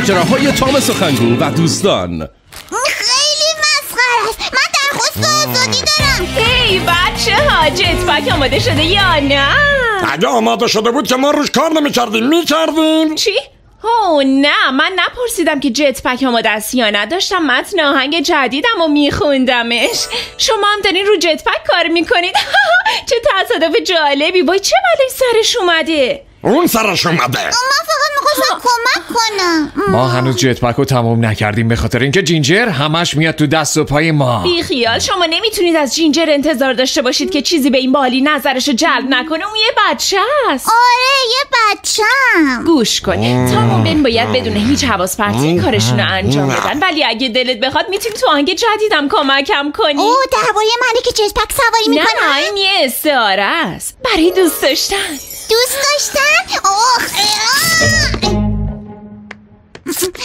ماجراهای تام سخنگو و دوستان. خیلی مسخره است. من درخواست آزادی دارم. هی بچه ها، جت پک آماده شده یا نه؟ اگه آماده شده بود که ما روش کار نمی‌کردیم. چی؟ اوه نه، من نپرسیدم که جت پک آماده است یا نه. داشتم متن آهنگ جدیدم و میخوندمش. شما هم دارین رو جت پک کار میکنید؟ چه تصادف جالبی. وای چه بلایی سرش اومده؟ اون سرش اومده. من فقط میخواستم کمک کنم. ما هنوز جت پک رو تموم نکردیم به خاطر اینکه جینجر همش میاد تو دست و پای ما. بی خیال، شما نمیتونید از جینجر انتظار داشته باشید که چیزی به این بالی نظرشو جلب نکنه. اون یه بچه است. آره یه بچه‌م. گوش کن، تام و بن باید بدون هیچ حواس پرتی کارشون رو انجام بدن، ولی اگه دلت بخواد میتونی تو آهنگ جدیدم کمکم کنی. اوه درباره منی که جت پک سواری میکنم؟ نه این یه استعاره است برای دوست داشتن. دوست داشتن؟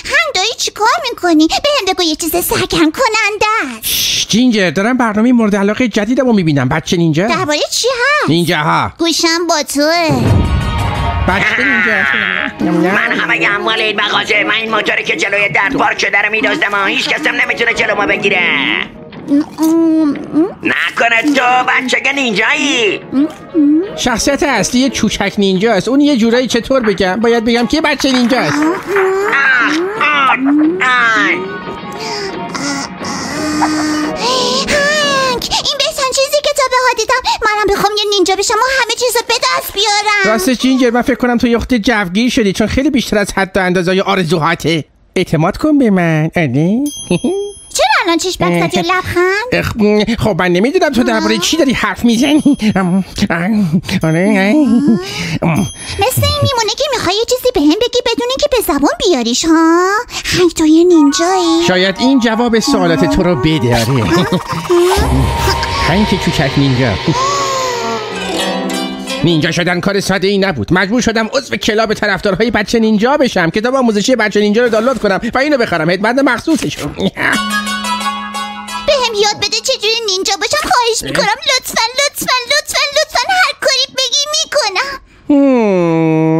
هم داری چی کار میکنی؟ به هم بگو یه چیز سرگرم کننده است. جینجر، دارم برنامه مورد علاقه جدیدم رو میبینم. بچه نینجا. درباره چی هست؟ نینجا ها. گوشم با توه. بچه نینجا. من همه اموال این مغازه، من این موتوری که جلوی در پارک شده رو میدزدم. هیچ کس هم نمیتونه جلو ما بگیره. نکنه تو بچه نینجایی؟ شخصیت اصلی چوچک نینجا است. اون یه جورایی چطور بگم؟ باید بگم که بچه نینجا است. این بهترین چیزی که تا به ها دیدم. منم بخوام یه نینجا بشم و همه چیز رو به دست بیارم. راستش جینجر، من فکر کنم تو یه وقت جوگیر شدی، چون خیلی بیشتر از حد و اندازه آرزوهاته. اعتماد کن به من. چرا الان چشمک زدی لبخند؟ خب من نمیدونم تو درباره چی داری حرف میزنی. مثل این میمونه که میخوای یه چیزی به هم بگی بدون اینکه به زبان بیاریش ها. هنگ تو یه نینجایی. شاید این جواب سوالات تو رو بده. هنگ چوچک نینجا. نینجا شدن کار ساده ای نبود. مجبور شدم عضو کلاب طرفدارهای بچه نینجا بشم. کتاب آموزشی بچه نینجا رو دانلود کنم و اینو بخرم. خدمت مخصوصشو. بهم یاد بده چجوری نینجا باشم. خواهش میکنم. لطفاً هر کاری بگی میکنم.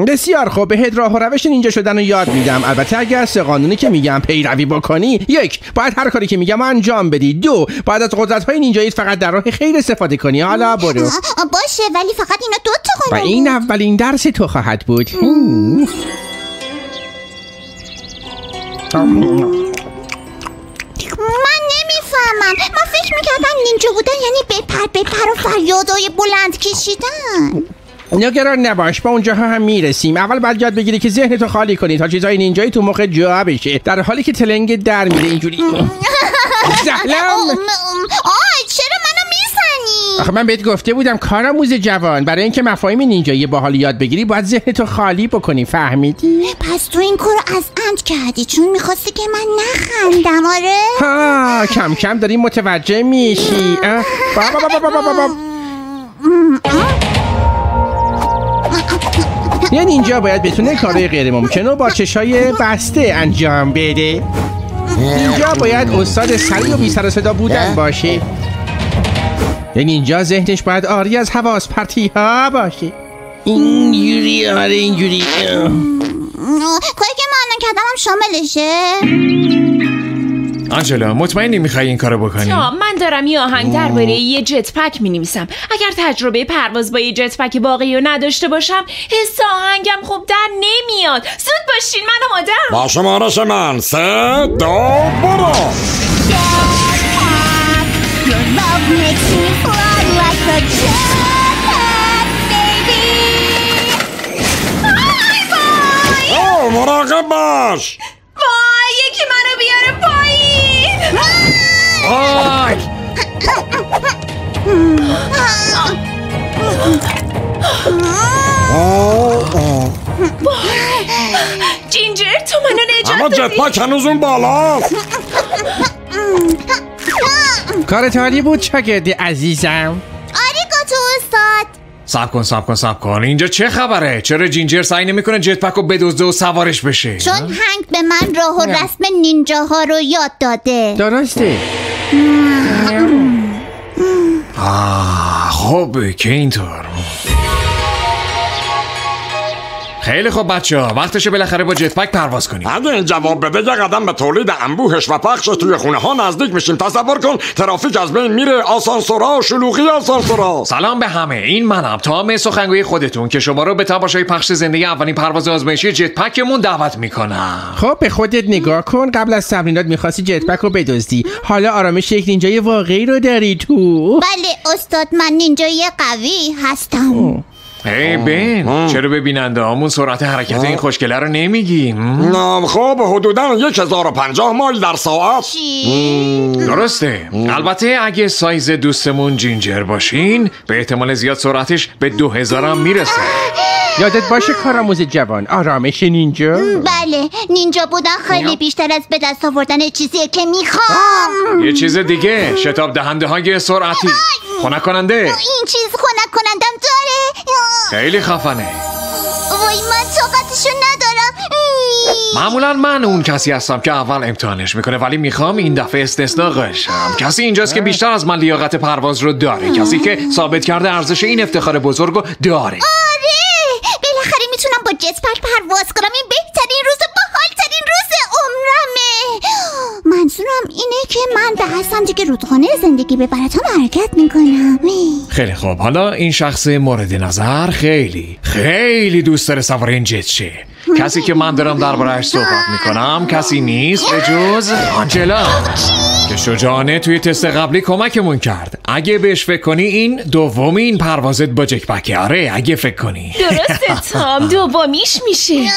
بسیار خوب، بهت راه و روش نینجا شدن رو یاد میدم. البته اگه از قانونی که میگم پیروی بکنی. 1. باید هر کاری که میگم انجام بدی. 2. باید از قدرت‌های نینجاییت فقط در راه خیر استفاده کنی. حالا برو. باشه، ولی فقط اینا 2 تا و این اولین درس تو خواهد بود. من نمیفهمم. من فکر میکردم نینجا بودن یعنی بپر و فریادای بلند کشیدن. نگران نباش، با اونجاها هم میرسیم. اول باید یاد بگیری که ذهنتو خالی کنی تا چیزای نینجایی تو مخ جا بشه، در حالی که تلنگ در میره اینجوری. زهلم. چرا منو میزنی؟ آخه من بهت گفته بودم کارآموز جوان، برای اینکه مفاهیم نینجایی باحال یاد بگیری باید ذهنتو خالی بکنی. فهمیدی؟ پس تو این کارو از عمد کردی چون میخواستی که من نخندم. آره؟ ها، کم کم داری متوجه میشی. یه نینجا باید بتونه کارهای غیر ممکن رو با چشای بسته انجام بده. نینجا باید استاد سریع و بی سر و صدا بودن باشه. یه نینجا ذهنش باید آری از حواس پرتی ها باشه. اینجوری. آره اینجوری. کاری که من الان کردم هم شاملشه. آنجلا مطمئنی میخوای این کارو بکنی؟ من دارم یه آهنگ درباره یه جت پک مینویسم. اگر تجربه پرواز با یه جت پک واقعی رو نداشته باشم حس آهنگم خوب در نمیاد. زود باشین، من آمادم. با شمارش من 3 2 برو. مراقب باش. وای یکی منو بیاره پایین. وای جینجر تو منو نجات اما دادی. جت پک هنوز اون بالاست. کارت عالی بود شاگردی عزیزم. آریگاتو استاد. صبر کن. اینجا چه خبره؟ چرا جینجر سعی نمیکنه جت پک رو بدزده و سوارش بشه؟ چون هنگ به من راه و رسم نینجاها رو یاد داده. درسته. خوبه که اینطور. خیلی خوب بچه‌ها، وقتشه بالاخره با جت پک پرواز کنیم. اگه این جواب بده یه قدم به تولید انبوهش و پخشش توی خونه ها نزدیک میشیم. تصور کن ترافیک از بین میره، آسانسورها، شلوغی آسانسورها. سلام به همه، این منم تام سخنگوی خودتون که شما رو به تماشای پخش زنده اولین پرواز آزمایشی جت پکمون دعوت میکنم. خب به خودت نگاه کن، قبل از تمرینات میخواستی جت پک رو بدزدی، حالا آرامش یک نینجای واقعی رو داری تو. بله استاد، من نینجای قوی هستم. ای بین، چرا به بیننده هامون سرعت حرکت این خوشگله رو نمیگیم؟ خب حدوداً 1050 مایل در ساعت. درسته. البته اگه سایز دوستمون جینجر باشین به احتمال زیاد سرعتش به 2000 هم میرسه. یادت باشه کارآموز جوان، آرامش نینجا. بله، نینجا بودن خیلی بیشتر از به دست آوردن چیزیه که میخوام. یه چیز دیگه، شتاب دهنده های سرعتی، خنک کننده. این چیز خنک کنندم داره؟ خیلی خفنه. وای من طاقتشو ندارم. معمولا من اون کسی هستم که اول امتحانش میکنه، ولی میخوام این دفعه استثنا باشم. کسی اینجاست که بیشتر از من لیاقت پرواز رو داره، کسی که ثابت کرده ارزش این افتخار بزرگ رو داره. بالاخره میتونم با جت پک پرواز کنم. این بهترین روز و باحال‌ترین روز عمرمه. منظورم اینه که من به هستم دیگه رودخانه زندگی به براتون حرکت میکنم. خیلی خوب، حالا این شخص مورد نظر خیلی دوست داره سوار این جت شه. کسی که من دارم درباره‌اش صحبت میکنم کسی نیست به جز آنجلا که شجاعانه توی تست قبلی کمکمون کرد. اگه بهش فکر کنی این دومین پروازت با جت پک. آره اگه فکر کنی. درسته تام، دومیش میشه.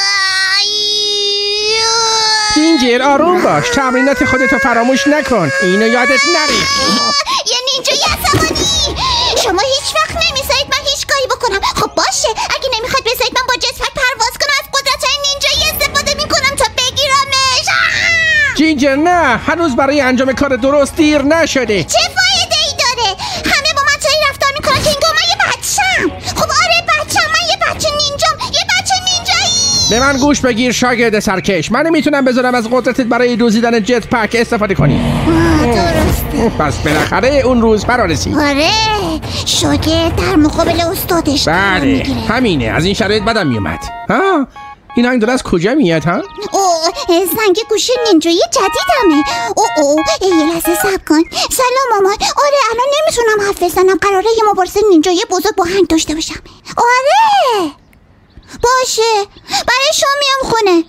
جینجر آروم باش، تمرینات خودتو فراموش نکن، اینو یادت نره. یه نینجای عصبانی، شما هیچ وقت نمیذارید من هیچ کاری بکنم. خب باشه، اگه نمیخواد بذارید من با جت پک پرواز کنم از قدرت‌های نینجایی استفاده میکنم تا بگیرمش. جینجر نه، هنوز برای انجام کار درست دیر نشده. چه فایده ای داره؟ همه با من طوری رفتار میکنن که انگار من یه بچه‌م. خب آره بچه‌م، من یه بچه نینجام، یه بچه نینجایی. به من گوش بگیر شاگرد سرکش، من نمیتونم بذارم از قدرتت برای دزدیدن جت پک استفاده کنی. درسته. پس بالاخره اون روز فرا رسید. آره، شاگرد در مقابل استادش قرار بله میگیره. همینه، از این شرایط بدم میومد. این آهنگ داره از کجا میاد ها؟ زنگ گوشی نینجایی جدیدمه. یه لحظه صبر کن. سلام مامان. آره الان نمیتونم حرف بزنم، قراره یه مبارزه نینجایی بزرگ با هنگ داشته باشم. آره باشه، برای شما میام خونه.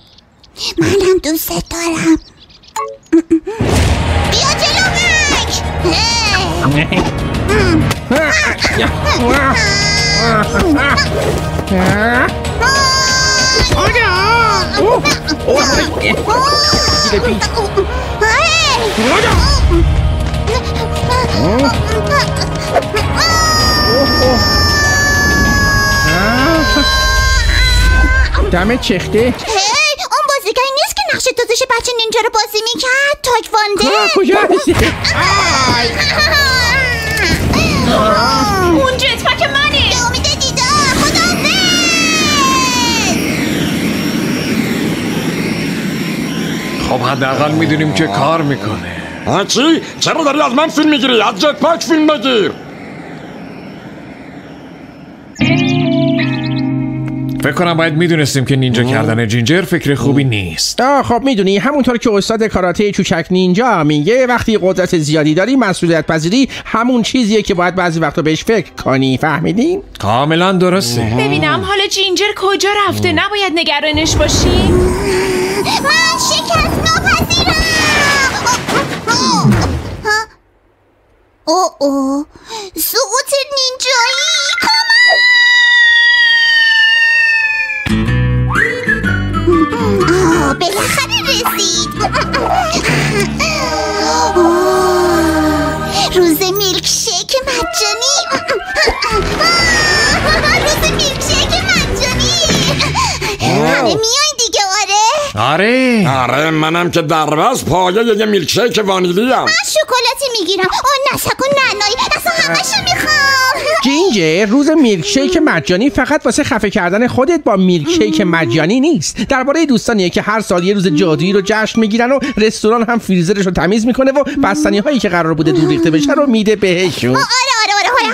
منم دوست دارم. بیا جلو هنگ. دمت چخته. اون بازیگری نیست که نقش دوزش بچه نینجا رو بازی میکرد؟ تایکوانده. کجا هستی؟ اون جت پک منه. به امید دیدار. خداحافظ. خب حداقل میدونیم که کار میکنه. چی؟ چرا داری از من فیلم میگیری؟ از جت پک فیلم بگیر. فکر کنم باید میدونستیم که نینجا کردن جینجر فکر خوبی نیست. خب میدونی همونطور که استاد کاراته چوچک نینجا میگه وقتی قدرت زیادی داری مسئولیت پذیری همون چیزیه که باید بعضی وقتا بهش فکر کنی. فهمیدین؟ کاملا درسته. ببینم حالا جینجر کجا رفته، نباید نگرانش باشیم. من شکست ناپذیرم. سقوط نینجایی. بالاخره رسید. روز میلکشیک مجانی. روز میلکشیک مجانی. همه میاین دیگه؟ آره منم که در بس پایه یه میلکشیک وانیلی ام. من شکلاتی میگیرم. نسک و نعنایی، اصلا همشو میخوام. جینجر، روز میلکشیک مجانی فقط واسه خفه کردن خودت با میلکشیک مجانی نیست. درباره دوستانیه که هر سال یه روز جادویی رو جشن میگیرن و رستوران هم فریزرش رو تمیز میکنه و بستنی هایی که قرار بوده دور ریخته بشه رو میده بهشون. آره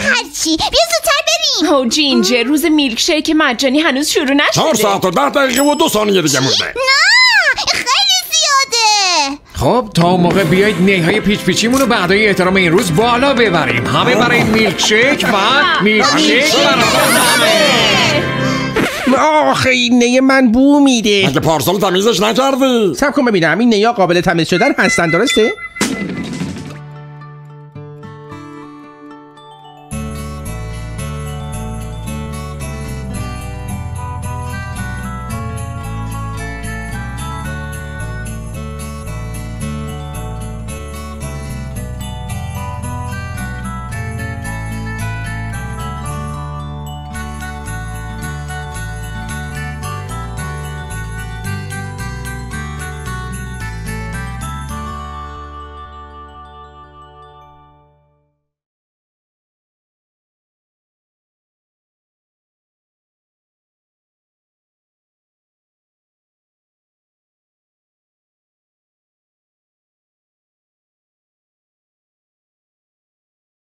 هرچی. بیا زودتر بریم. او جینجر، روز میلک شیک مجانی هنوز شروع 4 نشده. ساعت و 10 دقیقه و 2 ثانیه دیگه مونده. نه خیلی زیاده. خب تا اون موقع بیایید نیهای پیچ پیچیمون رو بعدای احترام این روز بالا ببریم. همه برای میلک شیک و میلک شیک آخه این نی من بو میده. مگه پارسال تمیزش نکردی؟ صبر کن ببینم این نیا قابل تمیز شدن هستن درسته؟